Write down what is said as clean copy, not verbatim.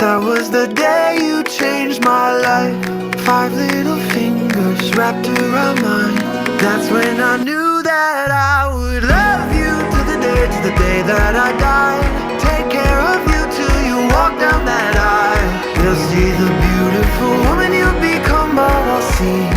That was the day you changed my life. 5 little fingers wrapped around mine. That's when I knew that I would love you to the day that I die. Take care of you till you walk down that aisle. They'll see the beautiful woman you'll become, but I'll see